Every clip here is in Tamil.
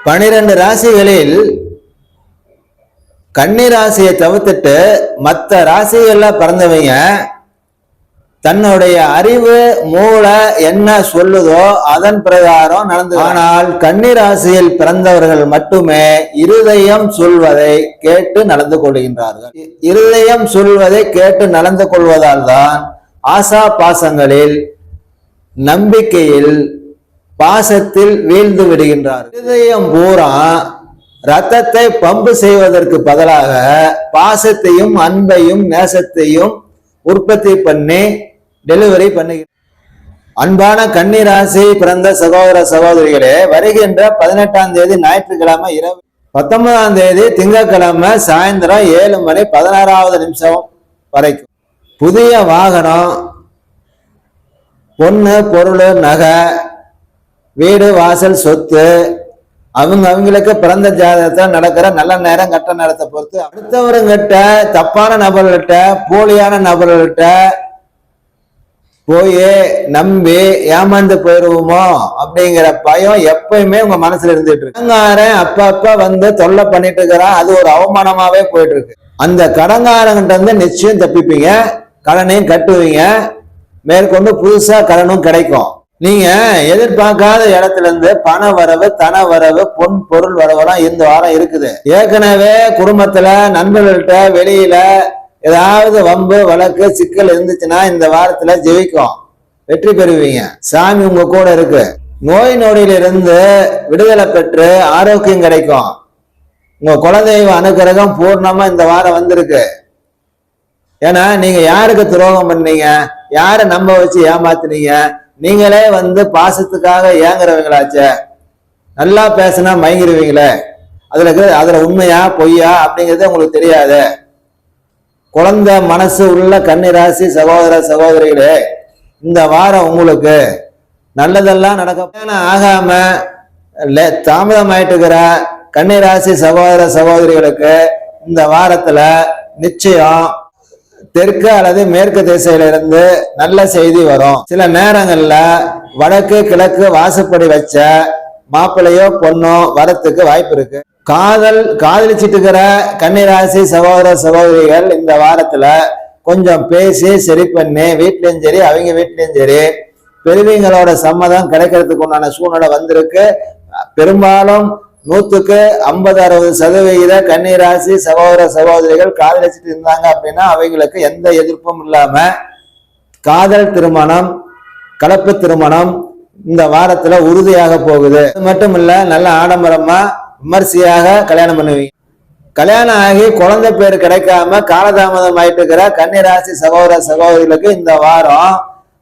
12 ராசிகளில் கன்னி ராசியை தவிர்த்துட்டு மற்ற ராசிகள்ல பிறந்தவங்க தன்னுடைய அறிவு மூளை என்ன சொல்லுதோ அதன் பிரகாரம் நடந்து. ஆனால் கன்னி ராசியில் பிறந்தவர்கள் மட்டுமே இருதயம் சொல்வதை கேட்டு நடந்து கொள்கின்றார்கள். இருதயம் சொல்வதை கேட்டு நடந்து கொள்வதால் தான் ஆசா பாசங்களில், நம்பிக்கையில், பாசத்தில் வீழ்ந்து விடுகின்றார்கள். இருதயம் பூரா ரத்தத்தை பம்பு செய்வதற்கு பதிலாக பாசத்தையும் அன்பையும் நேசத்தையும் உற்பத்தி பண்ணி டெலிவரி பண்ணுகிறார். அன்பான கன்னி ராசி பிறந்த சகோதர சகோதரிகளே, வருகின்ற 18ஆம் தேதி ஞாயிற்றுக்கிழமை இரவு 19ஆம் தேதி திங்கட்கிழமை சாயந்தரம் 7 மணி 16வது நிமிஷம் வரைக்கும் புதிய வாகனம், பொண்ணு, பொருள், நகை, வீடு, வாசல், சொத்து அவங்களுக்கு பிறந்த ஜாதகத்தில் நடக்கிற நல்ல நேரம் கட்ட நேரத்தை பொறுத்து அடுத்தவருங்கிட்ட தப்பான நபர்கள்கிட்ட போலியான நபர்கள்கிட்ட போய் நம்பி ஏமாந்து போயிருவோமோ அப்படிங்கிற பயம் எப்பயுமே உங்க மனசுல இருந்துட்டு இருக்கு. கடங்காரன் அப்ப வந்து தொல்லை பண்ணிட்டு இருக்கிறான், அது ஒரு அவமானமாவே போயிட்டு இருக்கு. அந்த கடங்காரங்கிட்ட இருந்து நிச்சயம் தப்பிப்பீங்க, கடனையும் கட்டுவீங்க, மேற்கொண்டு புதுசா கடனும் கிடைக்கும். நீங்க எதிர்பார்க்காத இடத்துல இருந்து பண வரவு, தன வரவு, பொன் பொருள் வரவெல்லாம் இந்த வாரம் இருக்குது. ஏற்கனவே குடும்பத்துல, நண்பர்கள்ட்ட, வெளியில ஏதாவது வம்பு வழக்கு சிக்கல் இருந்துச்சுன்னா இந்த வாரத்துல ஜெயிக்கும், வெற்றி பெறுவீங்க. சாமி உங்க கூட இருக்கு. நோய் நொடியிலிருந்து விடுதலை பெற்று ஆரோக்கியம் கிடைக்கும். உங்க குலதெய்வ அனுகிரகம் பூர்ணமா இந்த வாரம் வந்திருக்கு. ஏன்னா நீங்க யாருக்கு துரோகம் பண்ணீங்க, யாரை நம்ப வச்சு ஏமாத்தினீங்க, நீங்களே வந்து பாசத்துக்காக ஏங்குறவங்களாச்சே. நல்லா பேசினா மயங்கிருவீங்களே, அதுல உண்மையா பொய்யா அப்படிங்கிறது உங்களுக்கு தெரியாது. குழந்தை மனசு உள்ள கன்னி ராசி சகோதர சகோதரிகளே, இந்த வாரம் உங்களுக்கு நல்லதெல்லாம் நடக்க ஆகாம தாமதமாயிட்டு இருக்கிற கன்னி ராசி சகோதர சகோதரிகளுக்கு இந்த வாரத்துல நிச்சயம் தெற்கு அல்லது மேற்கு திசையில இருந்து நல்ல செய்தி வரும். சில நேரங்கள்ல வடக்கு கிழக்கு வாசப்படி வச்ச மாப்பிள்ளையோ பொண்ணோ வரத்துக்கு வாய்ப்பு இருக்கு. காதலிச்சிட்டு இருக்கிற கன்னிராசி சகோதர சகோதரிகள் இந்த வாரத்துல கொஞ்சம் பேசி சரி பண்ணி வீட்லயும் சரி அவங்க வீட்லயும் சரி பெரியவங்களோட சம்மதம் கிடைக்கிறதுக்கு உண்டான சூழ்நிலை வந்திருக்கு. பெரும்பாலும் 100க்கு 50-60% கன்னிராசி சகோதர சகோதரிகள் காதலிச்சிட்டு இருந்தாங்க அப்படின்னா அவங்களுக்கு எந்த எதிர்ப்பும் இல்லாம காதல் திருமணம், கலப்பு திருமணம் இந்த வாரத்துல உறுதியாக போகுது. அது மட்டும் இல்ல, நல்ல ஆடம்பரமா விமர்சையாக கல்யாணம் பண்ணுவீங்க. கல்யாணம் ஆகி குழந்தை பேர் கிடைக்காம காலதாமதம் ஆயிட்டு இருக்கிற கன்னிராசி சகோதர சகோதரிகளுக்கு இந்த வாரம்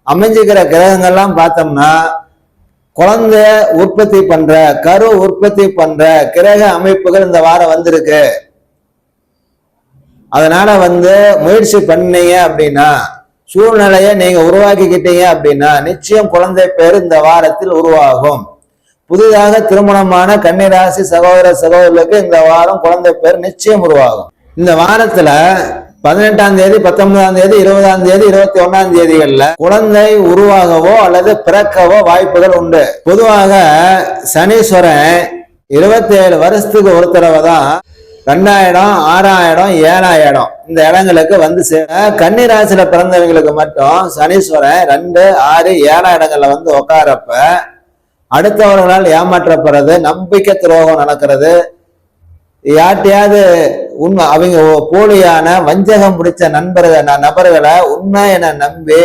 அமைஞ்சுக்கிற கிரகங்கள்லாம் பார்த்தோம்னா குழந்தைய உற்பத்தி பண்ற, கரு உற்பத்தி பண்ற கிரக அமைப்புகள் இந்த வாரம் வந்திருக்கு. அதனால முயற்சி பண்ணீங்க அப்படின்னா, சூழ்நிலையை நீங்க உருவாக்கிக்கிட்டீங்க அப்படின்னா நிச்சயம் குழந்தை பேர் இந்த வாரத்தில் உருவாகும். புதிதாக திருமணமான கன்னிராசி சகோதர சகோதரர்களுக்கு இந்த வாரம் குழந்தை பேர் நிச்சயம் உருவாகும். இந்த வாரத்துல 18ஆம் தேதி, 19ஆம் தேதி, 20ஆம் தேதி, 21ஆம் தேதிகள்ல குழந்தை உருவாகவோ அல்லது பிறக்கவோ வாய்ப்புகள் உண்டு. பொதுவாக சனீஸ்வரன் 27 வருஷத்துக்கு ஒரு தடவை தான் 2000, 6000, 7000 இந்த இடங்களுக்கு கன்னிராசியில பிறந்தவங்களுக்கு மட்டும் சனீஸ்வரன் 2, 6, 7 இடங்கள்ல உட்காரப்ப அடுத்தவர்களால் ஏமாற்றப்படுறது, நம்பிக்கை துரோகம் நடக்கிறது, யார்ட்டையாவது உண்மை அவங்க போலியான வஞ்சகம் பிடிச்ச நபர்களை உண்மை என நம்பி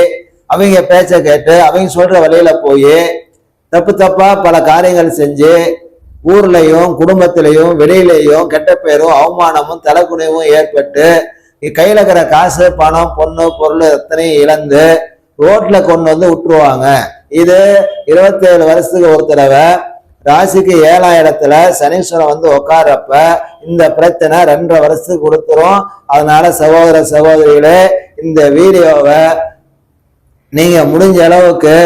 அவங்க பேச்ச கேட்டு அவங்க சொல்ற வழியில போய் தப்பா பல காரியங்கள் செஞ்சு ஊர்லயும் குடும்பத்திலையும் வெளியிலையும் கெட்ட பேரும் அவமானமும் தலைக்குனைவும் ஏற்பட்டு கையில இருக்கிற காசு, பணம், பொண்ணு, பொருள் எத்தனையும் இழந்து ரோட்ல கொண்டு விட்டுருவாங்க. இது 27 வருஷத்துக்கு ஒரு தடவை ராசிக்கு 7ஆம் இடத்துல சனீஸ்வரன் உட்காரப்ப இந்த பிரச்சனை 2.5 வருஷத்துக்கு கொடுத்துரும். அதனால சகோதர சகோதரிகளே, இந்த வீடியோவை நீங்க முடிஞ்ச அளவுக்கு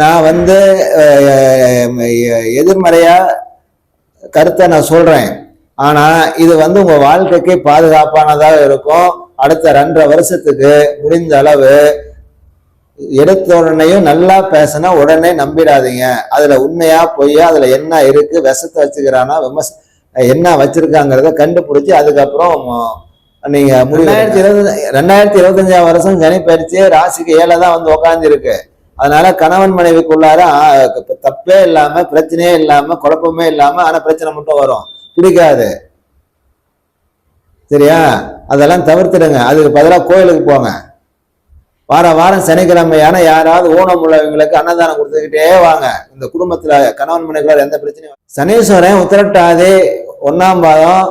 நான் எதிர்மறையா கருத்தை நான் சொல்றேன். ஆனா இது உங்க வாழ்க்கைக்கு பாதுகாப்பானதாக இருக்கும். அடுத்த 2.5 வருஷத்துக்கு முடிந்த அளவு எடுத்த உடனேயும் நல்லா பேசினா உடனே நம்பிடாதீங்க. அதுல உண்மையா பொய்யா, அதுல என்ன இருக்கு, விஷத்தை வச்சுக்கிறானா என்ன வச்சிருக்காங்கிறத கண்டுபிடிச்சு அதுக்கப்புறம் நீங்க 2025 வருஷம் சனி பயிற்சி ராசிக்கு 7 தான் வந்து உட்கார்ந்து இருக்கு. அதனால கணவன் மனைவிக்குள்ளார தப்பே இல்லாம, பிரச்சனையே இல்லாம, குழப்பமே இல்லாம, ஆனா பிரச்சனை மட்டும் வரும், பிடிக்காது. சரியா? அதெல்லாம் தவிர்த்துடுங்க. அதுக்கு பதிலாக கோயிலுக்கு போங்க. வாரம் சனிக்கிழமையான யாராவது ஊனம் உள்ளவங்களுக்கு அன்னதானம் கொடுத்துக்கிட்டே வாங்க. இந்த குடும்பத்துல கணவன் மனைவிக்குள்ள எந்த பிரச்சனையும். சனீஸ்வரன் உத்திரட்டாதி 1ஆம் பாதம்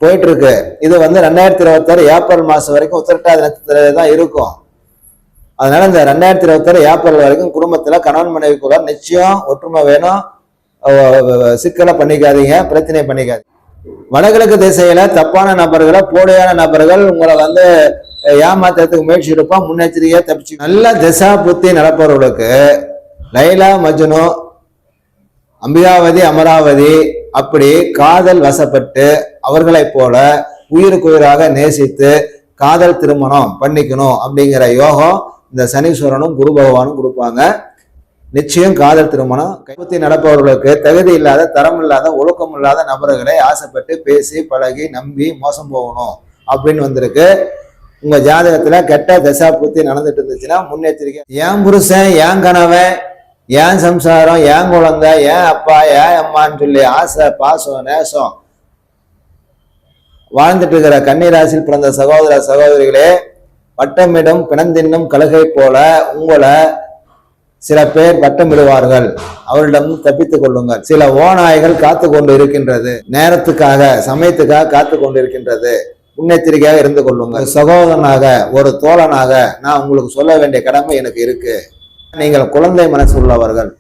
போயிட்டு இருக்கு. இது வந்து 2026 ஏப்ரல் மாசம் வரைக்கும் உத்திரட்டாதி நட்சத்திரம் தான் இருக்கும். அதனால இந்த 2026 ஏப்ரல் வரைக்கும் குடும்பத்துல கணவன் மனைவிக்குள்ள நிச்சயம் ஒற்றுமை வேணும். சிக்கலை பண்ணிக்காதீங்க, பிரச்சனை பண்ணிக்காதீங்க. வடகிழக்கு திசையில தப்பான நபர்களை, போலியான நபர்கள் உங்களை வந்து ஏமாத்துறதுக்கு முயற்சி இருப்பான். முன்னெச்சரிக்கையா தப்பிச்சு. நல்ல திசா புத்தி நடப்பவர்களுக்கு லைலா மஜ்னு, அம்பிகாவதி அமராவதி அப்படி காதல் வசப்பட்டு அவர்களை போல உயிருக்கு உயிராக நேசித்து காதல் திருமணம் பண்ணிக்கணும் அப்படிங்கிற யோகம் இந்த சனீஸ்வரனும் குரு பகவானும் கொடுப்பாங்க. நிச்சயம் காதல் திருமணம். கைப்பற்றி நடப்பவர்களுக்கு தகுதி இல்லாத, தரம் இல்லாத, ஒழுக்கம் இல்லாத நபர்களை ஆசைப்பட்டு பேசி பழகி நம்பி மோசம் போகணும் அப்படின்னு வந்திருக்கு. உங்க ஜாதகத்துல கெட்ட தசா பூர்த்தி நடந்துட்டு இருந்துச்சுன்னா முன்னெச்சரிக்கை. ஏன் புருஷன், ஏன் கணவன், ஏன் சம்சாரம், ஏன் குழந்தை, ஏன் அப்பா, ஏன் அம்மான்னு சொல்லி ஆசை, பாசம், நேசம் வாழ்ந்துட்டு இருக்கிற கன்னிராசியில் பிறந்த சகோதர சகோதரிகளே, வட்டமிடும் பிணந்தின்னும் கழுகை போல உங்களை சில பேர் வட்டமிடுவார்கள். அவரிடம் தப்பித்துக் கொள்ளுங்கள். சில ஓநாய்கள் காத்து கொண்டு இருக்கின்றது, நேரத்துக்காக சமயத்துக்காக காத்து கொண்டு இருக்கின்றது. முன்னெச்சரிக்கையாக இருந்து கொள்ளுங்கள். சகோதரனாக, ஒரு தோழனாக நான் உங்களுக்கு சொல்ல வேண்டிய கடமை எனக்கு இருக்கு. நீங்கள் குழந்தை மனசு உள்ளவர்கள்.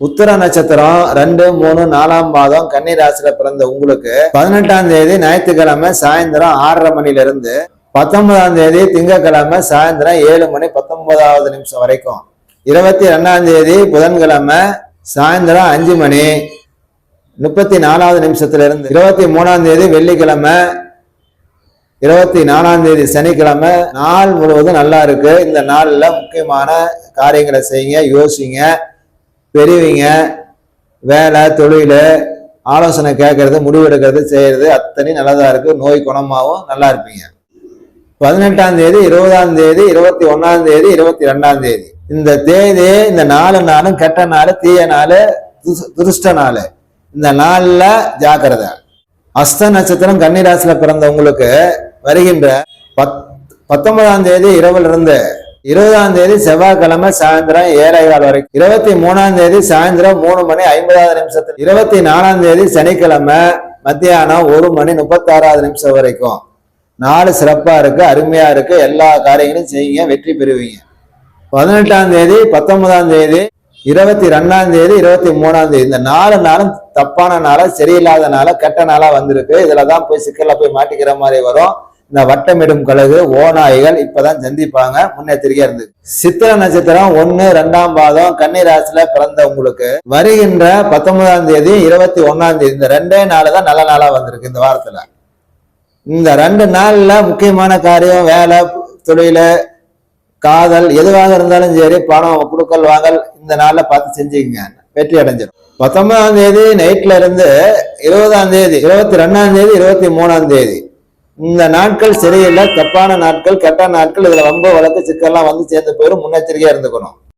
உத்திர நட்சத்திரம் 2, 3, 4ஆம் பாதம் கன்னி ராசியில பிறந்த உங்களுக்கு 18ஆம் தேதி ஞாயிற்றுக்கிழமை சாயந்தரம் 6:30 மணிலிருந்து 19ஆம் தேதி திங்கட்கிழமை சாயந்தரம் 7 மணி 19வது நிமிஷம் வரைக்கும், 22ஆம் தேதி புதன்கிழமை சாயந்தரம் 5 மணி 34வது நிமிஷத்திலிருந்து, 23ஆம் தேதி வெள்ளிக்கிழமை, 24ஆம் தேதி சனிக்கிழமை நாள் முழுவதும் நல்லா இருக்கு. இந்த நாள்ல முக்கியமான காரியங்களை செய்யுங்க, யோசிங்க, பெரியவங்க வேலை தொழில் ஆலோசனை கேட்கறது, முடிவெடுக்கிறது, செய்யறது அத்தனை நல்லதா இருக்கு. நோய் குணமாகவும் நல்லா இருப்பீங்க. 18ஆம் தேதி, 20ஆம் தேதி, 21ஆம் தேதி, 22ஆம் தேதி இந்த தேதி, இந்த 4 நாளும் கெட்ட நாள், தீய நாள், துருஷ்ட நாள். இந்த நாள்ல ஜாக்கிரதை. அஸ்த நட்சத்திரம் கன்னிராசியில பிறந்தவங்களுக்கு வருகின்ற 19ஆம் தேதி இரவுல இருந்து 20ஆம் தேதி செவ்வாய்க்கிழமை சாயந்தரம் 7:15 வரைக்கும், 23ஆம் தேதி சாயந்தரம் 3 மணி 50வது நிமிஷத்துல, 24ஆம் தேதி சனிக்கிழமை மத்தியானம் 1 மணி 36வது நிமிஷம் வரைக்கும் நாலு சிறப்பா இருக்கு, அருமையா இருக்கு. எல்லா காரியங்களையும் செய்யுங்க, வெற்றி பெறுவீங்க. 18ஆம் தேதி, 19ஆம் தேதி, 22ஆம் தேதி, 23ஆம் தேதி இந்த 4 நாளும் தப்பான நாளா, சரியில்லாத நாளா, கெட்ட நாளா வந்திருக்கு. இதுலதான் போய் சிக்கல்ல போய் மாட்டிக்கிற மாதிரி வரும். இந்த வட்டமிடும் கழுகு, ஓநாய்கள் இப்பதான் சந்திப்பாங்க. முன்னெச்சரிக்கையா இருந்து. சித்திர நட்சத்திரம் 1, 2ஆம் பாதம் கன்னி ராசியில பிறந்த உங்களுக்கு வருகின்ற 19ஆம் தேதி, 21ஆம் தேதி இந்த 2 நாள் தான் நல்ல நாளா வந்திருக்கு. இந்த வாரத்துல இந்த 2 நாள்ல முக்கியமான காரியம், வேலை, தொழில், காதல் எதுவாக இருந்தாலும் சரி, பணம் கொடுக்கல் வாங்கல் இந்த நாள்ல பார்த்து செஞ்சுக்கங்க, வெற்றி அடைஞ்சிடும். 19ஆம் தேதி நைட்ல இருந்து 20ஆம் தேதி, 22ஆம் தேதி, 23ஆம் தேதி இந்த நாட்கள் சரியில்லை, தப்பான நாட்கள், கெட்ட நாட்கள். இதுல ரொம்ப வழக்கு சிக்கல்லாம் வந்து சேர்ந்து போயிடும். முன்னெச்சரிக்கையா இருந்துக்கணும்.